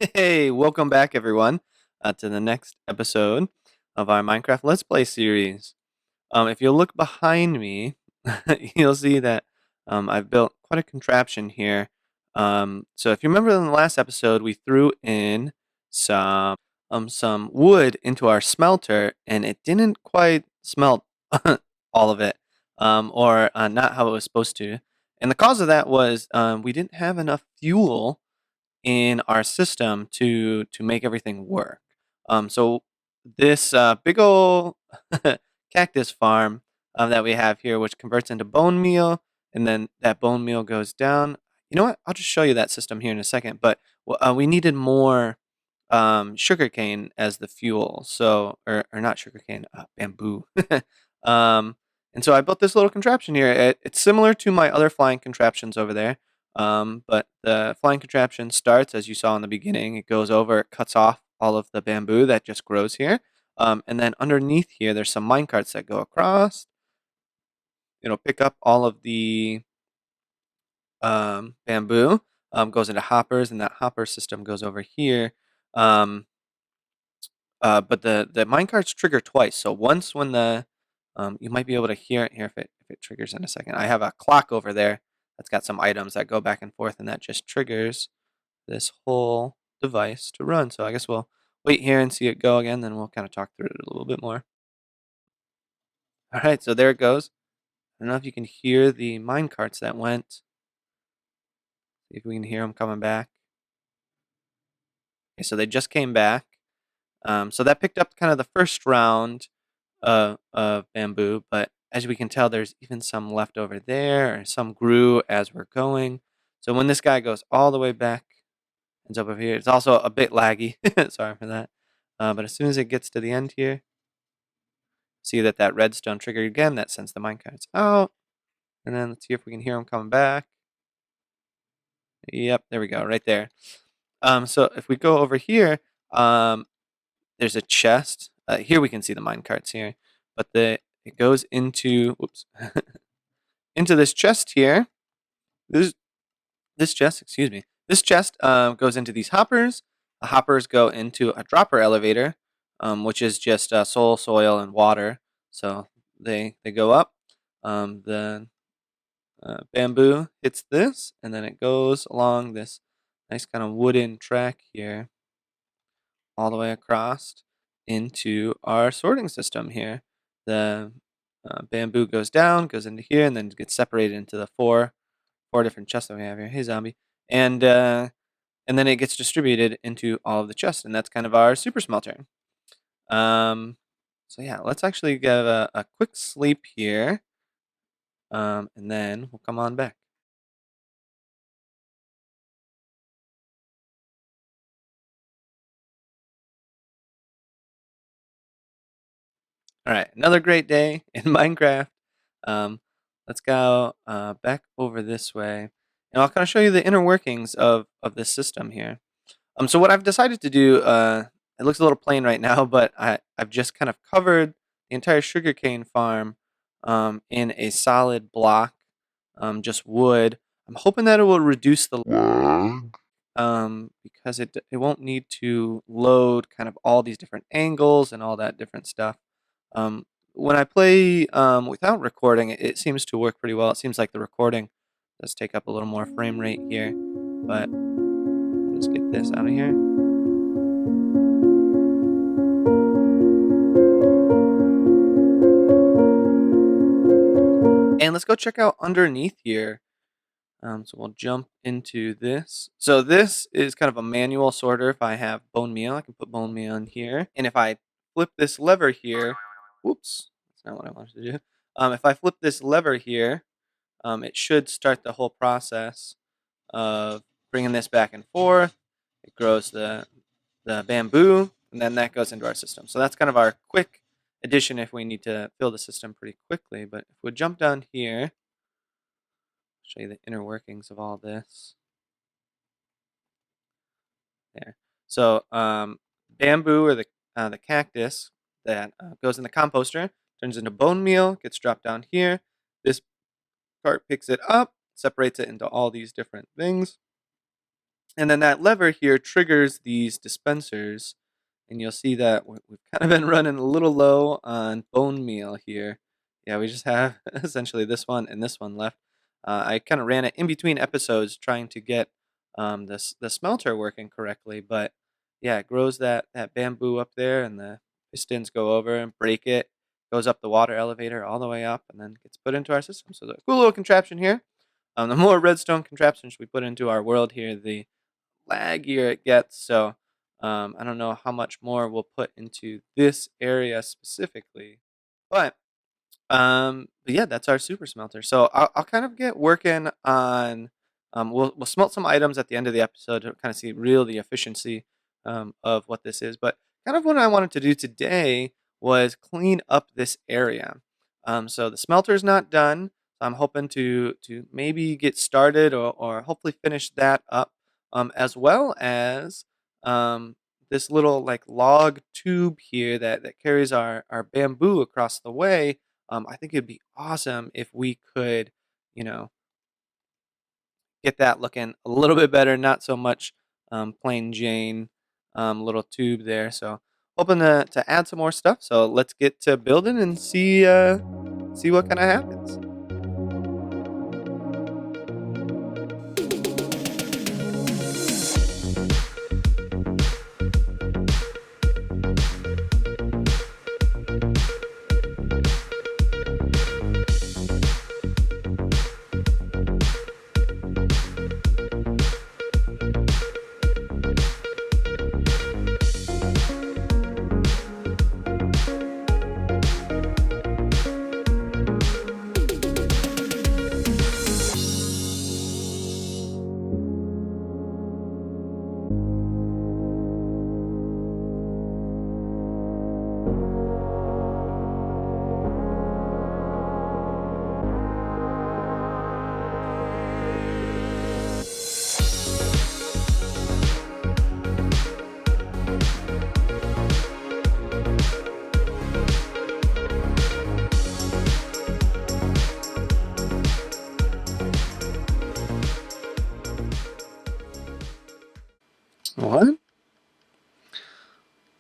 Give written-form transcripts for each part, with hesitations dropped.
Hey, welcome back, everyone, to the next episode of our Minecraft Let's Play series. If you look behind me, you'll see that I've built quite a contraption here. So if you remember in the last episode, we threw in some wood into our smelter, and it didn't quite smelt all of it, or not how it was supposed to. And the cause of that was we didn't have enough fuel in our system to make everything work. So this big old cactus farm that we have here, which converts into bone meal, and then that bone meal goes down. You know what? I'll just show you that system here in a second. But we needed more sugarcane as the fuel. So, or not sugarcane, bamboo. um, and so I built this little contraption here. It's similar to my other flying contraptions over there. But the flying contraption starts, as you saw in the beginning, it goes over, it cuts off all of the bamboo that just grows here. And then underneath here, there's some mine carts that go across. It'll pick up all of the bamboo, goes into hoppers, and that hopper system goes over here. Um, but the mine carts trigger twice. So once when the you might be able to hear it here if it triggers in a second. I have a clock over there that's got some items that go back and forth, and that just triggers this whole device to run. So I guess we'll wait here and see it go again, then we'll kind of talk through it a little bit more. All right, so there it goes. I don't know if you can hear the mine carts that went. See if we can hear them coming back. Okay, so they just came back. So that picked up kind of the first round of bamboo, but as we can tell, there's even some left over there, and some grew as we're going. So when this guy goes all the way back, ends up over here, it's also a bit laggy. Sorry for that. But as soon as it gets to the end here, see that redstone triggered again. That sends the minecarts out. And then let's see if we can hear them coming back. Yep, there we go, right there. So if we go over here, there's a chest. Here we can see the minecarts here, but it goes into whoops into this chest here. This chest, excuse me. This chest goes into these hoppers. The hoppers go into a dropper elevator, which is just soil, and water. So they go up. The bamboo hits this, and then it goes along this nice kind of wooden track here, all the way across into our sorting system here. The bamboo goes down, goes into here, and then gets separated into the four different chests that we have here. Hey, zombie. And then it gets distributed into all of the chests, and that's kind of our super smelter. So yeah, let's actually get a quick sleep here, and then we'll come on back. All right, another great day in Minecraft. Um, let's go back over this way, and I'll kind of show you the inner workings of this system here. So what I've decided to do, it looks a little plain right now, but I've just kind of covered the entire sugarcane farm in a solid block, just wood. I'm hoping that it will reduce the lag, because it won't need to load kind of all these different angles and all that different stuff. When I play without recording, it seems to work pretty well. It seems like the recording does take up a little more frame rate here, but let's get this out of here. And let's go check out underneath here. So we'll jump into this. So this is kind of a manual sorter. If I have bone meal, I can put bone meal in here. And if I flip this lever here, whoops, that's not what I wanted to do. If I flip this lever here, it should start the whole process of bringing this back and forth. It grows the bamboo, and then that goes into our system. So that's kind of our quick addition if we need to fill the system pretty quickly. But if we jump down here, show you the inner workings of all this. There. So bamboo, or the cactus that goes in the composter, turns into bone meal, gets dropped down here. This part picks it up, separates it into all these different things. And then that lever here triggers these dispensers, and you'll see that we've kind of been running a little low on bone meal here. Yeah, we just have essentially this one and this one left. I kind of ran it in between episodes trying to get the smelter working correctly, but yeah, it grows that bamboo up there, and the pistons go over and break it. Goes up the water elevator all the way up, and then gets put into our system. So the cool little contraption here. The more redstone contraptions we put into our world here, the laggier it gets. So I don't know how much more we'll put into this area specifically, but yeah, that's our super smelter. So I'll kind of get working on. We'll smelt some items at the end of the episode to kind of see real the efficiency of what this is. But kind of what I wanted to do today was clean up this area. So the smelter's not done. So I'm hoping to maybe get started or hopefully finish that up, as well as this little like log tube here that carries our bamboo across the way. I think it'd be awesome if we could, you know, get that looking a little bit better, not so much plain Jane little tube there. So hoping to add some more stuff. So let's get to building and see what kind of happens. What?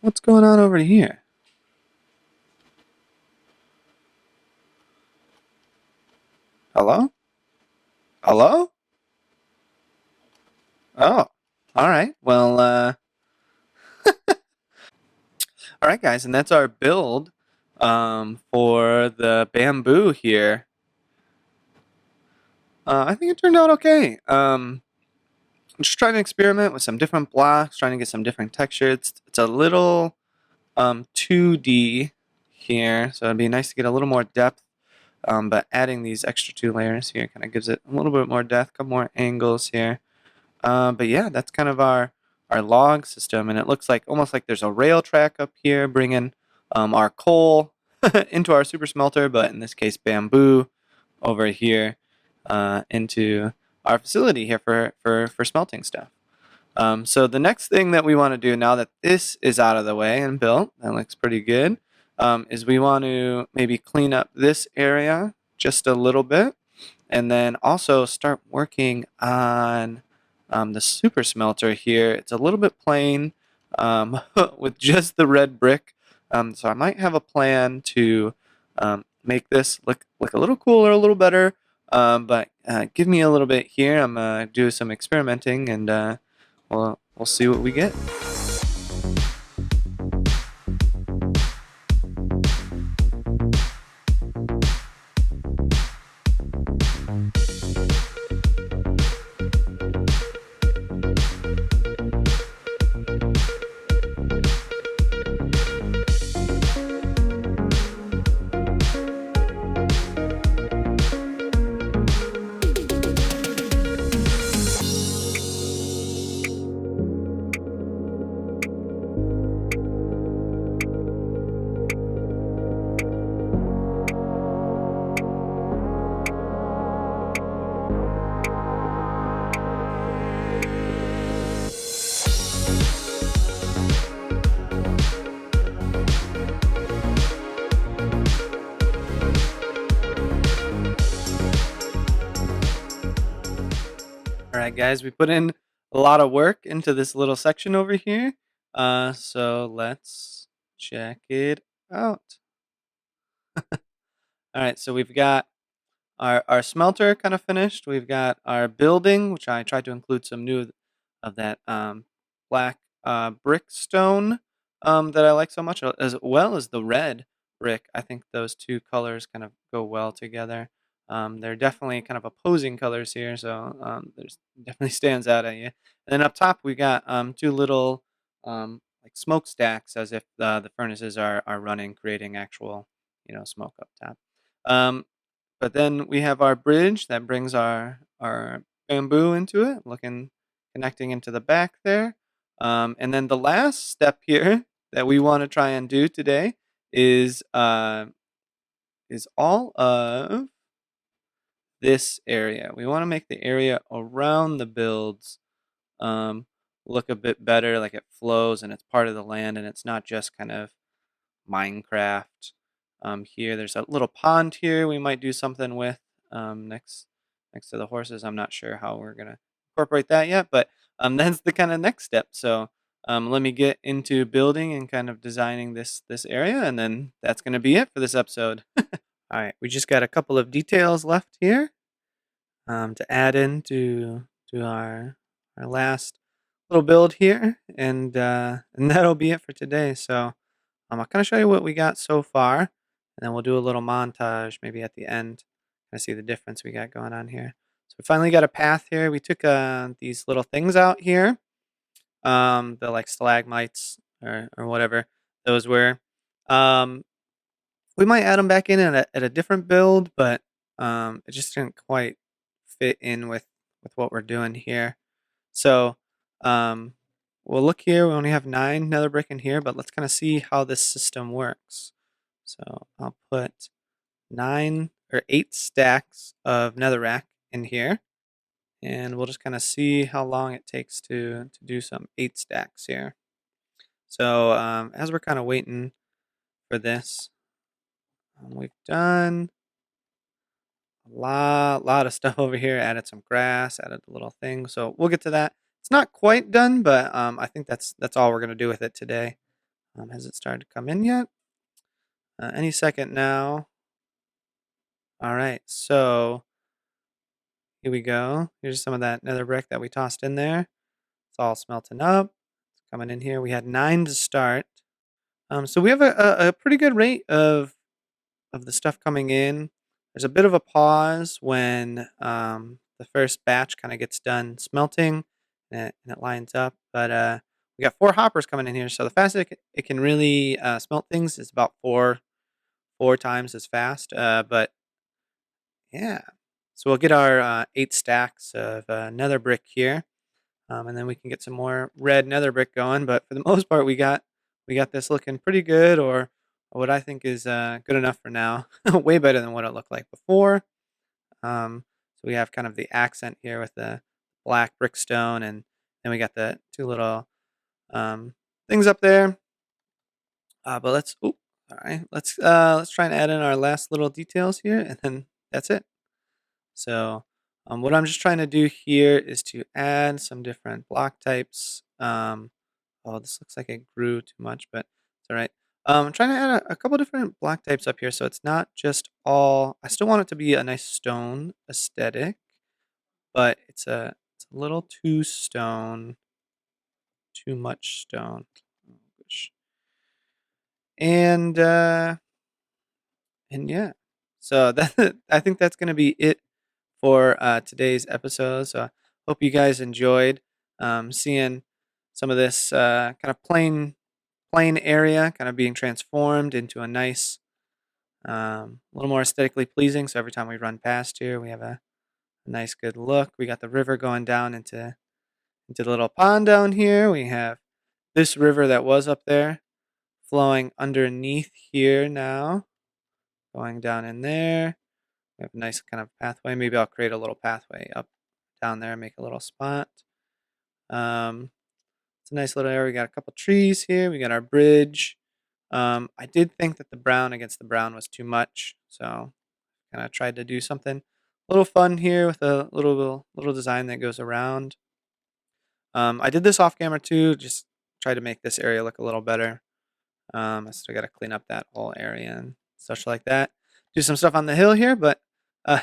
What's going on over here? Hello? Hello? Oh, all right. Well, all right, guys, and that's our build for the bamboo here. I think it turned out okay. I'm just trying to experiment with some different blocks, trying to get some different textures. It's a little 2D here, so it'd be nice to get a little more depth. But adding these extra 2 layers here kind of gives it a little bit more depth, a couple more angles here. But yeah, that's kind of our log system, and it looks like almost like there's a rail track up here bringing our coal into our super smelter, but in this case bamboo over here into our facility here for smelting stuff. So the next thing that we want to do now that this is out of the way and built, that looks pretty good, is we want to maybe clean up this area just a little bit, and then also start working on the super smelter here. It's a little bit plain with just the red brick, so I might have a plan to make this look a little cooler, a little better. But give me a little bit here. I'm gonna do some experimenting, and we'll see what we get. All right, guys, we put in a lot of work into this little section over here. So let's check it out. All right, so we've got our smelter kind of finished. We've got our building, which I tried to include some new of that black brick stone that I like so much, as well as the red brick. I think those two colors kind of go well together. They're definitely kind of opposing colors here, so there's definitely stands out at you. And then up top, we got two little like smokestacks, as if the furnaces are running, creating actual smoke up top. Um, but then we have our bridge that brings our bamboo into it, looking connecting into the back there. And then the last step here that we want to try and do today is all of this area. We want to make the area around the builds um, look a bit better, like it flows and it's part of the land, and it's not just kind of Minecraft. Here, there's a little pond here we might do something with next to the horses. I'm not sure how we're gonna incorporate that yet, but that's the kind of next step. So let me get into building and kind of designing this area, and then that's gonna be it for this episode. All right, we just got a couple of details left here to add to our last little build here, and that'll be it for today. So. I'll kind of show you what we got so far, and then we'll do a little montage maybe at the end. Kind of see the difference we got going on here. So we finally got a path here. We took these little things out here, the like stalagmites or whatever those were. Um, we might add them back in at a different build, but it just didn't quite fit in with what we're doing here. So um, we'll look here. We only have 9 nether brick in here, but let's kind of see how this system works. So I'll put 9 or 8 stacks of netherrack in here, and we'll just kind of see how long it takes to do some 8 stacks here. So as we're kind of waiting for this, we've done a lot of stuff over here. Added some grass, added a little thing. So we'll get to that. It's not quite done, but I think that's all we're gonna do with it today. Has it started to come in yet? Any second now. All right, so here we go. Here's some of that nether brick that we tossed in there. It's all smelting up. It's coming in here. We had 9 to start. So we have a pretty good rate of the stuff coming in. There's a bit of a pause when the first batch kind of gets done smelting and it lines up. But we got 4 hoppers coming in here, so the fastest it can really smelt things is about four times as fast. But yeah, so we'll get our 8 stacks of nether brick here, and then we can get some more red nether brick going. But for the most part, we got this looking pretty good, or what I think is good enough for now. Way better than what it looked like before. So we have kind of the accent here with the black brickstone, and then we got the 2 little um, things up there. But all right, let's try and add in our last little details here, and then that's it. So what I'm just trying to do here is to add some different block types. Oh, this looks like it grew too much, but it's all right. I'm trying to add a couple different block types up here, so it's not just all. I still want it to be a nice stone aesthetic, but it's a little too stone, too much stone. Oh, gosh. And yeah, so that I think that's gonna be it for today's episode. So I hope you guys enjoyed seeing some of this kind of plain area kind of being transformed into a nice, little more aesthetically pleasing. So every time we run past here, we have a nice good look. We got the river going down into the little pond down here. We have this river that was up there flowing underneath here now, going down in there. We have a nice kind of pathway. Maybe I'll create a little pathway up down there, make a little spot. Um, it's a nice little area. We got a couple trees here. We got our bridge. I did think that the brown against the brown was too much, so kind of tried to do something a little fun here with a little design that goes around. I did this off camera too, just try to make this area look a little better. I still got to clean up that whole area and such like that. Do some stuff on the hill here, but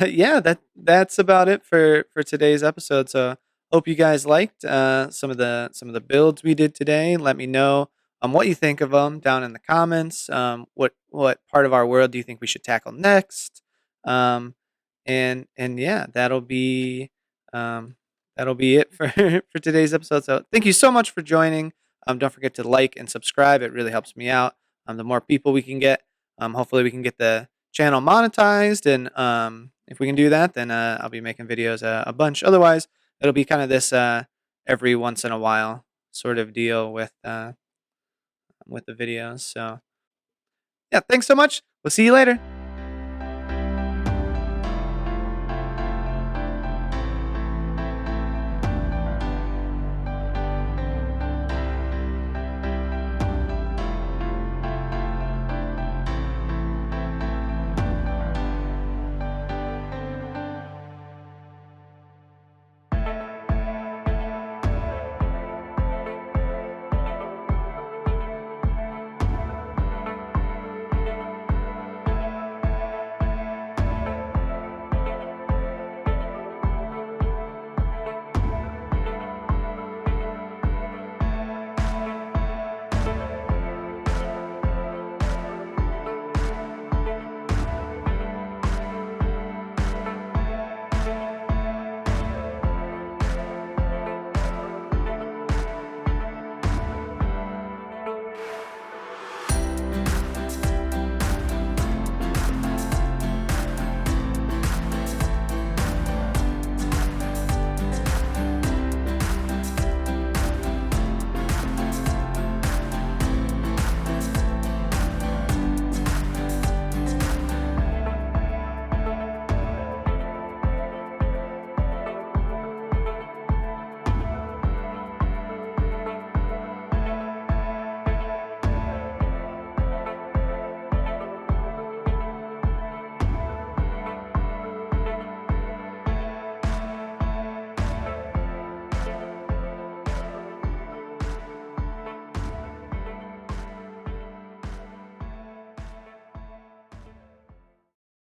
yeah, that's about it for today's episode. So hope you guys liked some of the builds we did today. Let me know what you think of them down in the comments. What part of our world do you think we should tackle next? Um, and yeah, um, that'll be it for for today's episode. So thank you so much for joining. Don't forget to like and subscribe. It really helps me out. The more people we can get, hopefully we can get the channel monetized. And if we can do that, then I'll be making videos a bunch. Otherwise, it'll be kind of this every once in a while sort of deal with the videos. So yeah, thanks so much. We'll see you later.